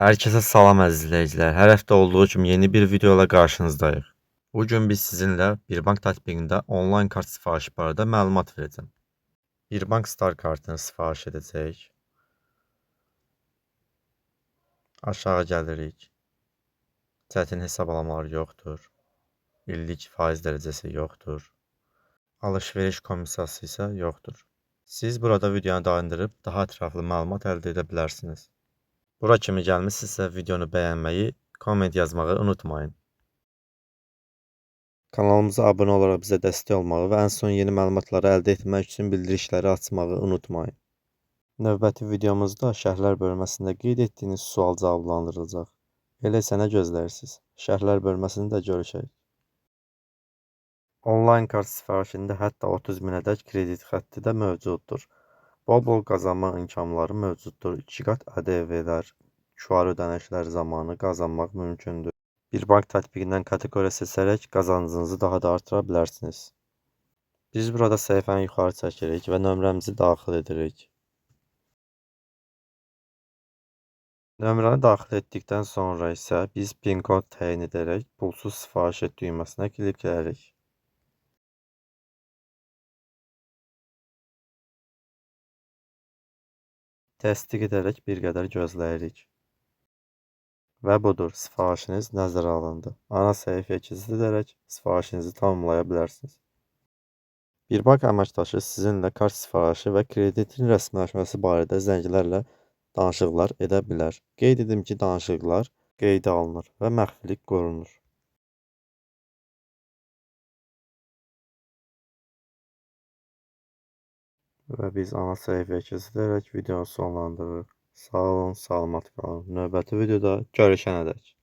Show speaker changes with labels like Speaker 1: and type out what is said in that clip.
Speaker 1: Herkese salam əziz izləyicilər. Hər həftə olduğu kimi yeni bir video ilə qarşınızdayıq. Bu gün biz sizinlə Birbank tatbiqində onlayn kart sifarişi barədə məlumat verəcəm. Birbank Star kartını sifariş edəcəyik. Aşağı gəlirik. Çətin hesablamalar yoxdur. İllik faiz dərəcəsi yoxdur. Alış-veriş komissiyası isə yoxdur. Siz burada videonu dayandırıb daha ətraflı məlumat əldə edə bilərsiniz. Bura kimi gəlmişsinizsə videonu bəyənməyi, komment yazmağı unutmayın. Kanalımıza abunə olaraq bizə dəstək olmağı və ən son yeni məlumatları əldə etmək üçün bildirişləri açmağı unutmayın. Növbəti videomuzda şərhlər bölməsində qeyd etdiyiniz sual cavablandırılacaq. Elə isə nə gözləyirsiniz? Şərhlər bölməsində görüşək. Onlayn kart sifarişində hətta 30 minədək kredit xətti də mövcuddur. Bol-bol qazanma imkanları mövcuddur. 2 qat ƏDV-lər, QR ödənişlər zamanı qazanmaq mümkündür. Birbank tatbiqindən kateqoriya seçərək qazancınızı daha da artıra bilərsiniz. Biz burada səhifəni yuxarı çəkirik və nömrəmizi daxil edirik. Nömrəni daxil etdikdən sonra isə biz PIN kod təyin edərək pulsuz sifariş et düyməsinə klik edirik. Təsdiq edərək bir qədər gözləyirik. Və budur, sifarişiniz nəzərə alındı. Ana səhifəyə keçid edərək sifarişinizi tamamlaya bilərsiniz. Birbank əməkdaşı sizinlə kart sifarişi və kreditin rəsmiləşməsi barədə zənglərlə danışıqlar edə bilər. Qeyd edim ki, danışıqlar qeydə alınır və məxfilik qorunur. Və biz ana səhifəyə keçid edərək videonu sonlandırırıq. Sağ olun, salamat qalın. Növbəti videoda görüşənədək.